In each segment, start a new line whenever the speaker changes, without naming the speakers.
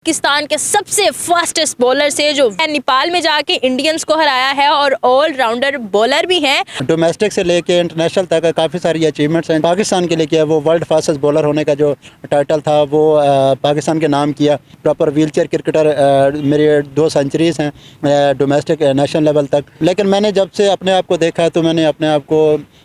पाकिस्तान के सबसे fastest bowler से जो नेपाल में जाके इंडियंस को हराया है और ऑलराउंडर बॉलर भी हैं।
डोमेस्टिक से लेके इंटरनेशनल तक काफ़ी सारी अचीवमेंट्स हैं पाकिस्तान के लिए किया। वो वर्ल्ड फास्टेस्ट बॉलर होने का जो टाइटल था वो पाकिस्तान के नाम किया। प्रॉपर व्हीलचेयर क्रिकेटर, मेरे 2 सेंचुरीज़ हैं डोमेस्टिक नेशनल लेवल तक। लेकिन मैंने जब से अपने आप को देखा है तो मैंने अपने आप को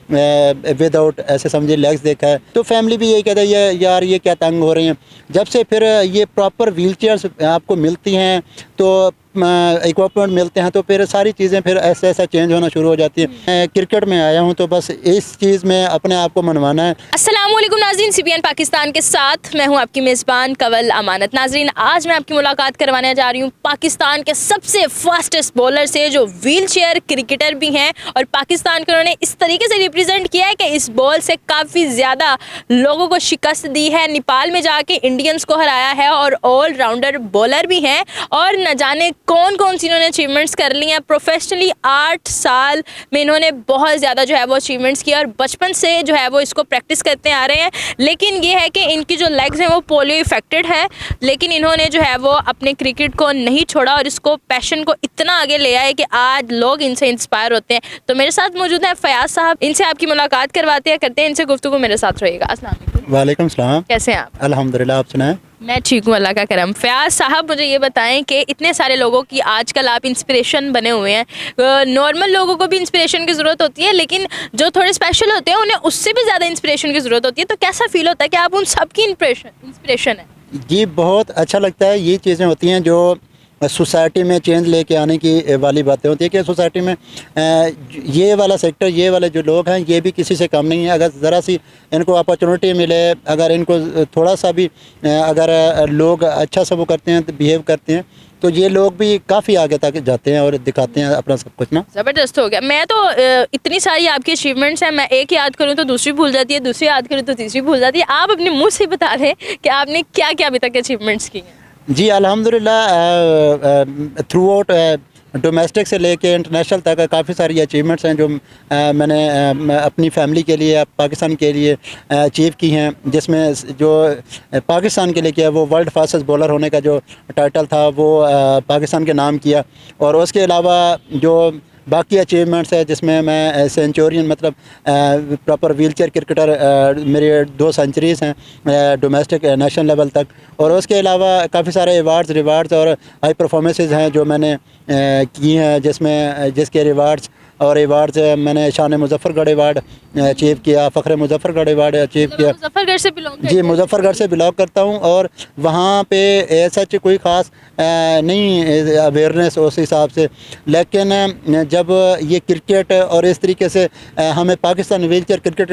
विदाउट ऐसे समझे लेग्स देखा है, तो फैमिली भी यही कहता है यार ये क्या तंग हो रही हैं। जब से फिर ये प्रॉपर व्हीलचेयर्स आपको मिलती हैं तो इक्विपमेंट मिलते हैं तो फिर सारी चीज़ें फिर ऐसा ऐसा चेंज होना शुरू हो जाती है। मैं क्रिकेट में आया हूं तो बस इस चीज़ में अपने आप को मनवाना है।
अस्सलाम वालेकुम नाज़रीन, CBN पाकिस्तान के साथ मैं हूं आपकी मेज़बान कंवल अमानत। नाज़रीन, आज मैं आपकी मुलाकात करवाने जा रही हूं पाकिस्तान के सबसे फास्टेस्ट बॉलर से जो व्हीलचेयर क्रिकेटर भी हैं और पाकिस्तान को उन्होंने इस तरीके से रिप्रेजेंट किया है कि इस बॉल से काफ़ी ज़्यादा लोगों को शिकस्त दी है। नेपाल में जाके इंडियंस को हराया है और ऑलराउंडर बॉलर भी हैं और न जाने कौन कौन सी इन्होंने अचीवमेंट्स कर ली हैं। प्रोफेशनली 8 साल में इन्होंने बहुत ज़्यादा जो है वो अचीवमेंट्स किया और बचपन से जो है वो इसको प्रैक्टिस करते आ रहे हैं। लेकिन ये है कि इनकी जो लेग्स हैं वो पोलियो इफेक्टेड है, लेकिन इन्होंने जो है वो अपने क्रिकेट को नहीं छोड़ा और इसको पैशन को इतना आगे ले आए कि आज लोग इनसे इंस्पायर होते हैं। तो मेरे साथ मौजूद है फयाज साहब, इनसे आपकी मुलाकात करवाते हैं, करते हैं इनसे गुफ्तगू। मेरे साथ रहिएगा। अस्सलाम वालेकुम।
वालेकुम सलाम।
कैसे हैं आप?
अल्हम्दुलिल्लाह, आप सुनाएं?
मैं ठीक हूँ, अल्लाह का करम। फयाज साहब, मुझे ये बताएं कि इतने सारे लोगों की आजकल आप इंस्पिरेशन बने हुए हैं। नॉर्मल लोगों को भी इंस्पिरेशन की ज़रूरत होती है, लेकिन जो थोड़े स्पेशल होते हैं उन्हें उससे भी ज़्यादा इंस्पिरेशन की ज़रूरत होती है। तो कैसा फील होता है कि आप उन सब की इंस्पिरेशन है?
जी, बहुत अच्छा लगता है। ये चीज़ें होती हैं जो सोसाइटी में चेंज लेके आने की वाली बातें होती है कि सोसाइटी में ये वाला सेक्टर, ये वाले जो लोग हैं ये भी किसी से कम नहीं है। अगर ज़रा सी इनको अपॉर्चुनिटी मिले, अगर इनको थोड़ा सा भी अगर लोग अच्छा सा वो करते हैं, बिहेव करते हैं, तो ये लोग भी काफ़ी आगे तक जाते हैं और दिखाते हैं अपना सब कुछ ना।
ज़बरदस्त हो गया। मैं तो इतनी सारी आपकी अचीवमेंट्स हैं, मैं एक याद करूँ तो दूसरी भूल जाती है, दूसरी याद करूँ तो तीसरी भूल जाती है। आप अपने मुँह से बता दें कि आपने क्या क्या अभी तक अचीवमेंट्स की हैं।
जी अल्हम्दुलिल्लाह, थ्रू आउट डोमेस्टिक से लेके इंटरनेशनल तक काफ़ी सारी अचीवमेंट्स हैं जो मैंने अपनी फैमिली के लिए, पाकिस्तान के लिए अचीव की हैं। जिसमें जो पाकिस्तान के लिए किया वो वर्ल्ड फास्टेस्ट बॉलर होने का जो टाइटल था वो पाकिस्तान के नाम किया। और उसके अलावा जो बाकी अचीवमेंट्स है जिसमें मैं सेंचुरियन मतलब प्रॉपर व्हीलचेयर क्रिकेटर, मेरे 2 सेंचुरीज़ हैं डोमेस्टिक नेशनल लेवल तक। और उसके अलावा काफ़ी सारे रिवार्ड्स और हाई परफॉर्मेंसेस हैं जो मैंने की हैं, जिसके रिवार्ड्स मैंने शान मुजफ्फरगढ़ अवार्ड अचीव किया, फ़ख्र मुजफ्फरगढ़ अवार्ड अचीव किया।
मुजफ्फरगढ़ से बिलोंग करते हैं?
जी, मुजफ्फरगढ़ से बिलोंग करता हूँ और वहाँ पे सच कोई ख़ास नहीं अवेयरनेस उस हिसाब से। लेकिन जब ये क्रिकेट और इस तरीके से हमें पाकिस्तान व्हीलचेयर क्रिकेट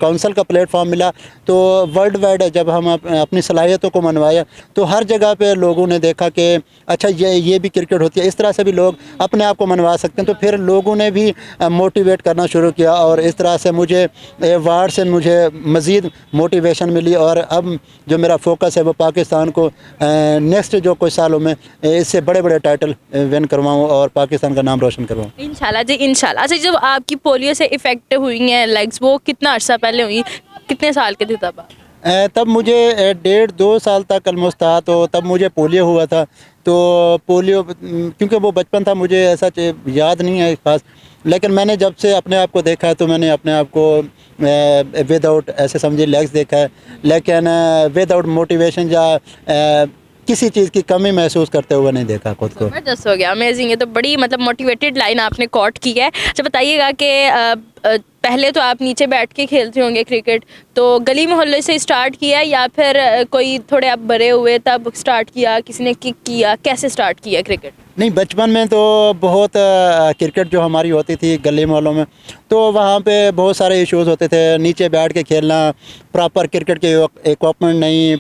काउंसिल का प्लेटफॉर्म मिला तो वर्ल्ड वाइड जब हम अपनी सलाहियतों को मनवाया तो हर जगह पे लोगों ने देखा कि अच्छा ये भी क्रिकेट होती है, इस तरह से भी लोग अपने आप को मनवा सकते हैं। तो फिर लोगों ने भी मोटिवेट करना शुरू किया और इस तरह से मुझे अवार्ड से मुझे मज़ीद मोटिवेशन मिली। और अब जो मेरा फोकस है वो पाकिस्तान को नेक्स्ट जो कुछ सालों में इससे बड़े बड़े टाइटल विन करवाऊँ और पाकिस्तान का नाम रोशन करवाऊँ
इंशाल्लाह जी, इंशाल्लाह। अच्छा, जब आपकी पोलियो से इफेक्ट हुई हैं लेग्स, वो कितना अर्सा पहले हुई, कितने साल के थे तब आप?
तब मुझे 1.5-2 साल तक ऑलमोस्ट था, तो तब मुझे पोलियो हुआ था। तो पोलियो क्योंकि वो बचपन था, मुझे ऐसा याद नहीं है खास। लेकिन मैंने जब से अपने आप को देखा है तो मैंने अपने आप को विदाउट ऐसे समझे लेग्स देखा है, लेकिन विदाउट मोटिवेशन या किसी चीज़ की कमी महसूस करते हुए नहीं देखा खुद को।
जबरदस्त हो गया, अमेजिंग है। तो बड़ी मतलब मोटिवेटेड लाइन आपने कॉट की है। अच्छा, बताइएगा कि पहले तो आप नीचे बैठ के खेलते होंगे क्रिकेट, तो गली मोहल्ले से स्टार्ट किया या फिर कोई थोड़े आप बड़े हुए तब स्टार्ट किया, किसी ने किक किया, कैसे स्टार्ट किया क्रिकेट?
नहीं, बचपन में तो बहुत क्रिकेट जो हमारी होती थी गली मोहल्लों में, तो वहाँ पे बहुत सारे इश्यूज़ होते थे। नीचे बैठ के खेलना, प्रॉपर क्रिकेट के इक्विपमेंट नहीं,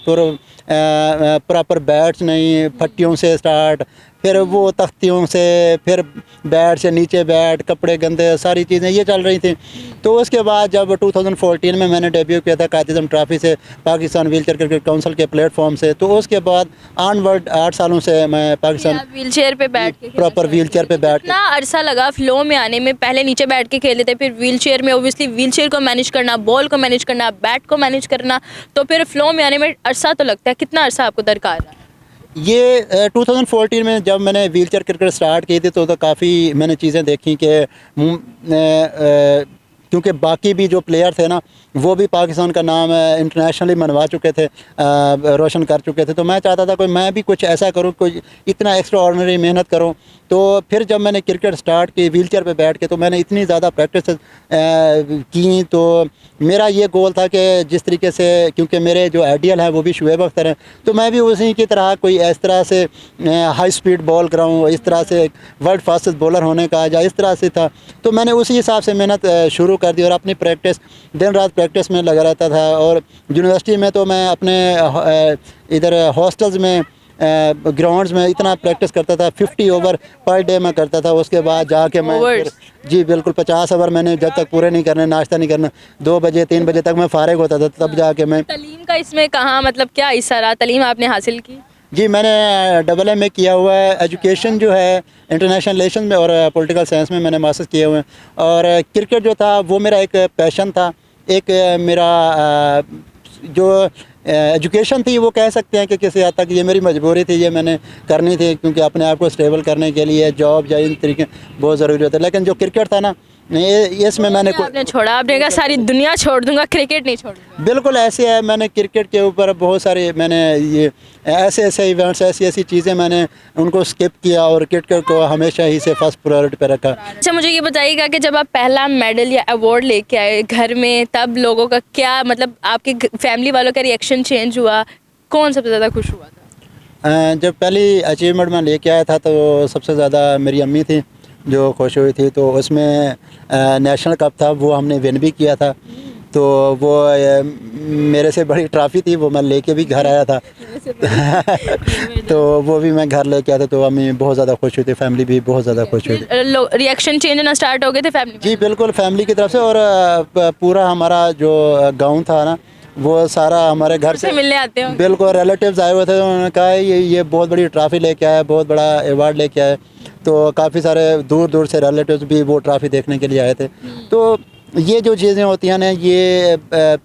प्रॉपर बैट्स नहीं, फट्टियों से स्टार्ट, फिर वो तख्तियों से, फिर बैट से नीचे बैट, कपड़े गंदे, सारी चीज़ें ये चल रही थी। तो उसके बाद जब 2014 में मैंने डेब्यू किया था कायद आज़म ट्रॉफी से, पाकिस्तान व्हीलचेयर क्रिकेट काउंसिल के प्लेटफॉर्म से, तो उसके बाद ऑनवर्ड 8 सालों से मैं पाकिस्तान
व्हीलचेयर पे बैठ के
प्रॉपर व्हीलचेयर पे बैठ के।
कितना अरसा लगा फ्लो में आने में? पहले नीचे बैठ के खेलते थे, फिर व्हीलचेयर में, ओब्वियसली व्हीलचेयर को मैनेज करना, बॉल को मैनेज करना, बैट को मैनेज करना, तो फिर फ्लो में आने में अरसा तो लगता है। कितना अरसा आपको दरकार है?
ये 2014 में जब मैंने व्हीलचेयर क्रिकेट स्टार्ट की थी तो काफ़ी मैंने चीज़ें देखी कि क्योंकि बाकी भी जो प्लेयर थे ना वो भी पाकिस्तान का नाम इंटरनेशनली मनवा चुके थे, रोशन कर चुके थे। तो मैं चाहता था कोई मैं भी कुछ ऐसा करूं, कोई इतना एक्स्ट्रा ऑर्डिनरी मेहनत करूं। तो फिर जब मैंने क्रिकेट स्टार्ट की व्हीलचेयर पे बैठ के, तो मैंने इतनी ज़्यादा प्रैक्टिस की। तो मेरा ये गोल था कि जिस तरीके से, क्योंकि मेरे जो आइडियल हैं वो भी शुएब अख्तर हैं, तो मैं भी उसी की तरह कोई इस तरह से हाई स्पीड बॉल कराऊँ, इस तरह से वर्ल्ड फास्टेस्ट बॉलर होने का या इस तरह से था। तो मैंने उसी हिसाब से मेहनत शुरू कर दी और अपनी प्रैक्टिस दिन रात प्रैक्टिस में लगा रहता था। और यूनिवर्सिटी में तो मैं अपने इधर हॉस्टल्स में ग्राउंड्स में इतना प्रैक्टिस करता था, 50 ओवर पर डे मैं करता था। उसके बाद जाके मैं फिर जी बिल्कुल 50 ओवर मैंने जब तक पूरे नहीं करने, नाश्ता नहीं करना, 2 बजे 3 बजे तक मैं फारिग होता था, तब जाके मैं।
तालीम का इसमें कहाँ मतलब क्या हिस्सा रहा, तालीम आपने हासिल की?
जी मैंने AA किया हुआ है, एजुकेशन जो है इंटरनेशनल रिलेशन में और पॉलिटिकल साइंस में मैंने मास्टर्स किए हुए हैं। और क्रिकेट जो था वो मेरा एक पैशन था, एक मेरा जो एजुकेशन थी वो कह सकते हैं कि किसी हद तक ये मेरी मजबूरी थी, ये मैंने करनी थी, क्योंकि अपने आप को स्टेबल करने के लिए जॉब या इन तरीके बहुत ज़रूरी होता है। लेकिन जो क्रिकेट था ना, इसमें मैंने
आपने छोड़ा, आपने कहा सारी दुनिया छोड़ दूंगा, क्रिकेट नहीं छोड़ूंगा।
बिल्कुल ऐसे है, मैंने क्रिकेट के ऊपर बहुत सारे मैंने ये ऐसे इवेंट्स, ऐसी चीज़ें मैंने उनको स्किप किया और क्रिकेट को हमेशा ही से फर्स्ट प्रायोरिटी पे रखा।
अच्छा मुझे ये बताइएगा कि जब आप पहला मेडल या अवार्ड लेके आए घर में, तब लोगों का क्या मतलब, आपके फैमिली वालों का रिएक्शन चेंज हुआ? कौन सबसे ज़्यादा खुश हुआ था?
जब पहली अचीवमेंट मैं लेके आया था तो सबसे ज़्यादा मेरी अम्मी थी जो खुश हुई थी। तो उसमें नेशनल कप था, वो हमने विन भी किया था। तो वो मेरे से बड़ी ट्रॉफ़ी थी, वो मैं लेके भी घर आया था। तो वो भी मैं घर लेके आया था। तो अम्मी बहुत ज़्यादा खुश हुई थी, फैमिली भी बहुत ज़्यादा खुश हुई थी।
रिएक्शन चेंज होना स्टार्ट हो गए थे फैमिली में?
जी बिल्कुल, फैमिली की तरफ से। और पूरा हमारा जो गांव था ना, वो सारा हमारे घर से
मिलने आते हो?
बिल्कुल, रिलेटिव्स आए हुए थे। तो उन्होंने कहा ये बहुत बड़ी ट्रॉफ़ी लेके आया, बहुत बड़ा अवार्ड लेके आए। तो काफ़ी सारे दूर दूर से रिलेटिव्स भी वो ट्रॉफ़ी देखने के लिए आए थे। तो ये जो चीज़ें होती हैं ना, ये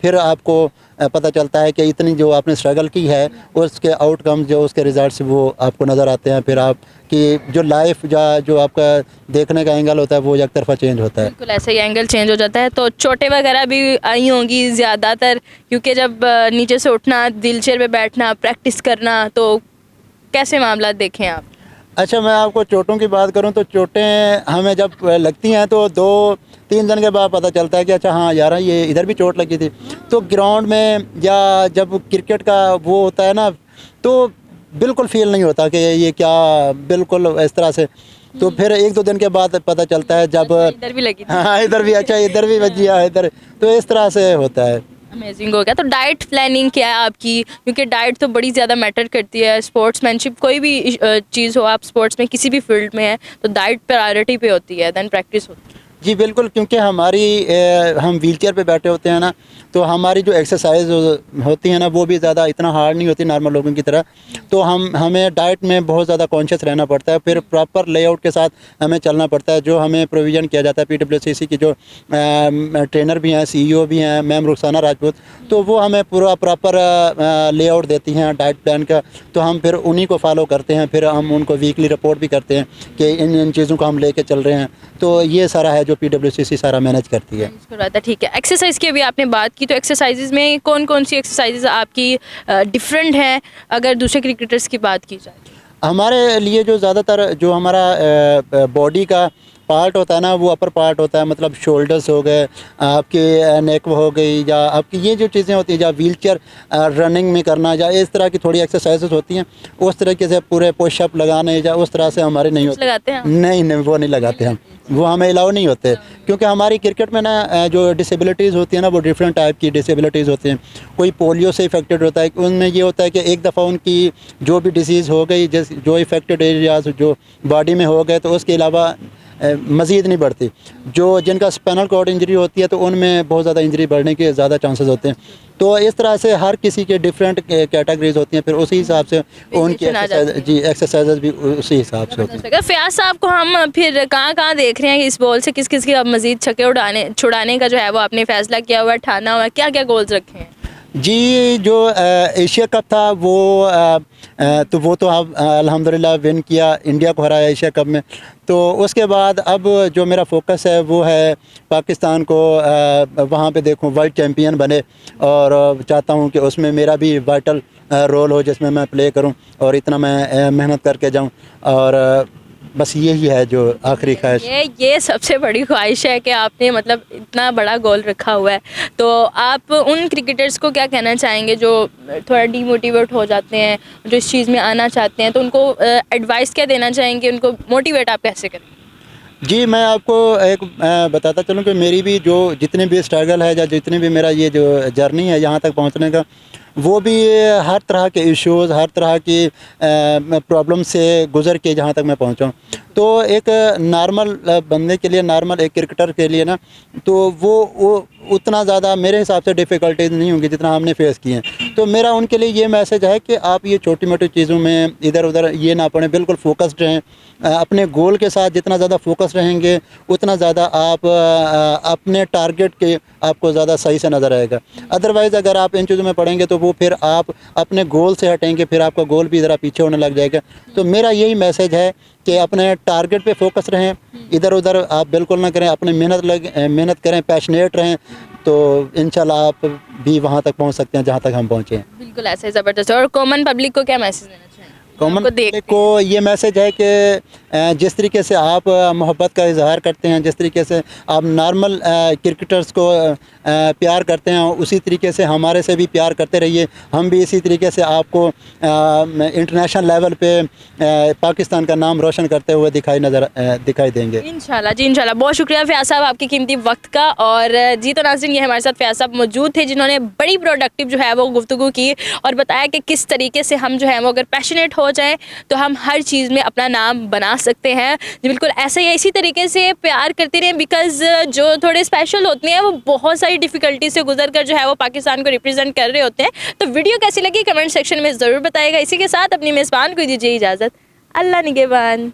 फिर आपको पता चलता है कि इतनी जो आपने स्ट्रगल की है, उसके आउटकम जो उसके रिजल्ट्स वो आपको नज़र आते हैं। फिर आप कि जो लाइफ जो आपका देखने का एंगल होता है वो एक तरफा चेंज होता है।
बिल्कुल ऐसे ही एंगल चेंज हो जाता है। तो चोटें वगैरह भी आई होंगी ज़्यादातर, क्योंकि जब नीचे से उठना, व्हीलचेयर पे बैठना, प्रैक्टिस करना, तो कैसे मामला देखें आप?
अच्छा, मैं आपको चोटों की बात करूं तो चोटें हमें जब लगती हैं तो 2-3 दिन के बाद पता चलता है कि अच्छा हाँ यार, ये इधर भी चोट लगी थी। तो ग्राउंड में या जब क्रिकेट का वो होता है ना, तो बिल्कुल फील नहीं होता कि ये क्या, बिल्कुल इस तरह से। तो फिर 1-2 दिन के बाद पता चलता है जब
इधर भी लगी थी।
हाँ इधर भी, अच्छा इधर भी बजी है इधर। तो इस तरह से होता है।
अमेजिंग हो गया। तो डाइट प्लानिंग क्या है आपकी? क्योंकि डाइट तो बड़ी ज़्यादा मैटर करती है। स्पोर्ट्समैनशिप कोई भी चीज़ हो, आप स्पोर्ट्स में किसी भी फील्ड में है तो डाइट प्रायोरिटी पे होती है, देन प्रैक्टिस होती है।
जी बिल्कुल, क्योंकि हम व्हीलचेयर पे बैठे होते हैं ना, तो हमारी जो एक्सरसाइज होती है ना वो भी ज़्यादा इतना हार्ड नहीं होती नॉर्मल लोगों की तरह। तो हमें डाइट में बहुत ज़्यादा कॉन्शियस रहना पड़ता है। फिर प्रॉपर लेआउट के साथ हमें चलना पड़ता है, जो हमें प्रोविज़न किया जाता है PWCC की जो ट्रेनर भी हैं, CEO भी हैं, मैम रुखसाना राजपूत। तो वो हमें पूरा प्रॉपर लेआउट देती हैं डाइट प्लान का। तो हम फिर उन्हीं को फॉलो करते हैं। फिर हम उनको वीकली रिपोर्ट भी करते हैं कि इन चीज़ों को हम लेके चल रहे हैं। तो ये सारा है जो PWCC सारा मैनेज करती है।
ठीक है। एक्सरसाइज की अभी आपने बात की, तो एक्सरसाइजेज में कौन कौन सी एक्सरसाइजेज आपकी डिफरेंट हैं अगर दूसरे क्रिकेटर्स की बात की जाए?
हमारे लिए जो ज़्यादातर जो हमारा बॉडी का पार्ट होता है ना, वो अपर पार्ट होता है, मतलब शोल्डर्स हो गए, आपके नेक हो गई, या आपकी ये जो चीज़ें होती हैं, या व्हीलचेयर रनिंग में करना, या इस तरह की थोड़ी एक्सरसाइजेस होती हैं, उस तरीके से पूरे पुशअप लगाने या उस तरह से हमारे नहीं होते।
लगाते हैं?
नहीं, वो नहीं लगाते हम, वो हमें अलाउ नहीं होते। क्योंकि हमारी क्रिकेट में ना जो डिसेबिलिटीज़ होती हैं ना, वो डिफरेंट टाइप की डिसेबिलिटीज़ होती हैं। कोई पोलियो से इफेक्टेड होता है, उनमें ये होता है कि एक दफ़ा उनकी जो भी डिसीज़ हो गई, जो इफेक्टेड एरियाज जो बॉडी में हो गए, तो उसके अलावा मज़ीद नहीं बढ़ती। जो जिनका स्पाइनल कॉर्ड इंजरी होती है तो उनमें बहुत ज़्यादा इंजरी बढ़ने के ज़्यादा चांसेस होते हैं। तो इस तरह से हर किसी के डिफरेंट कैटेगरीज होती हैं, फिर उसी हिसाब से उनकी एक्सरसाइजेज भी उसी हिसाब से होती हैं।
फयाज साहब को हम फिर कहाँ कहाँ देख रहे हैं कि इस बॉल से किस किस की अब मज़ीद छक्के छुड़ाने का जो है वो आपने फैसला किया हुआ है, ठाना हुआ है, क्या क्या गोल्स रखे हैं?
जी, जो एशिया कप था वो तो अब अल्हम्दुलिल्लाह विन किया, इंडिया को हराया एशिया कप में। तो उसके बाद अब जो मेरा फोकस है वो है पाकिस्तान को वहाँ पे देखूँ वर्ल्ड चैम्पियन बने, और चाहता हूँ कि उसमें मेरा भी वाइटल रोल हो जिसमें मैं प्ले करूँ और इतना मैं मेहनत करके जाऊँ। और बस यही है जो आखिरी ख्वाहिश।
ये सबसे बड़ी ख्वाहिश है कि आपने मतलब इतना बड़ा गोल रखा हुआ है। तो आप उन क्रिकेटर्स को क्या कहना चाहेंगे जो थोड़ा डीमोटिवेट हो जाते हैं, जो इस चीज़ में आना चाहते हैं, तो उनको एडवाइस क्या देना चाहेंगे, उनको मोटिवेट आप कैसे करें?
जी, मैं आपको एक बताता चलूँ कि मेरी भी जो जितनी भी स्ट्रगल है या जितनी भी मेरा ये जो जर्नी है यहाँ तक पहुँचने का, वो भी हर तरह के इश्यूज़, हर तरह की प्रॉब्लम से गुज़र के जहाँ तक मैं पहुँचा हूँ। तो एक नॉर्मल बंदे के लिए, नॉर्मल एक क्रिकेटर के लिए ना, तो वो उतना ज़्यादा मेरे हिसाब से डिफ़िकल्टीज नहीं होंगी जितना हमने फेस किए हैं। तो मेरा उनके लिए ये मैसेज है कि आप ये छोटी-मोटी चीज़ों में इधर उधर ये ना पड़ें, बिल्कुल फ़ोकस्ड रहें। अपने गोल के साथ जितना ज़्यादा फ़ोकस रहेंगे उतना ज़्यादा आप अपने टारगेट के आपको ज़्यादा सही से नज़र आएगा। अदरवाइज़ अगर आप इन चीज़ों में पड़ेंगे तो वो फिर आप अपने गोल से हटेंगे, फिर आपका गोल भी ज़रा पीछे होने लग जाएगा। तो मेरा यही मैसेज है कि अपने टारगेट पे फोकस रहें, इधर उधर आप बिल्कुल ना करें, अपनी मेहनत करें, पैशनेट रहें, तो इंशाल्लाह आप भी वहाँ तक पहुँच सकते हैं जहाँ तक हम पहुँचे हैं।
बिल्कुल ऐसे ही ज़बरदस्त। और कॉमन पब्लिक को क्या मैसेज देना चाहेंगे?
कॉमन
आपको
पब्लिक को ये मैसेज है कि जिस तरीके से आप मोहब्बत का इजहार करते हैं, जिस तरीके से आप नॉर्मल क्रिकेटर्स को प्यार करते हैं, उसी तरीके से हमारे से भी प्यार करते रहिए। हम भी इसी तरीके से आपको इंटरनेशनल लेवल पे पाकिस्तान का नाम रोशन करते हुए दिखाई देंगे।
इंशाल्लाह जी, इंशाल्लाह। बहुत शुक्रिया फ़याज़ साहब आपके कीमती वक्त का। और जी तो नाज़रीन, ये हमारे साथ फ़याज़ साहब मौजूद थे जिन्होंने बड़ी प्रोडक्टिव जो है वो गुफ्तगू की और बताया कि किस तरीके से हम जो है वो अगर पैशनेट हो जाएं तो हम हर चीज़ में अपना नाम बना सकते हैं। जी बिल्कुल ऐसे ही इसी तरीके से प्यार करते रहें, बिकॉज़ जो थोड़े स्पेशल होते हैं वो बहुत सारी डिफ़िकल्टी से गुजर कर जो है वो पाकिस्तान को रिप्रेजेंट कर रहे होते हैं। तो वीडियो कैसी लगी कमेंट सेक्शन में ज़रूर बताइएगा। इसी के साथ अपनी मेज़बान को दीजिए इजाज़त। अल्लाह निगहबान।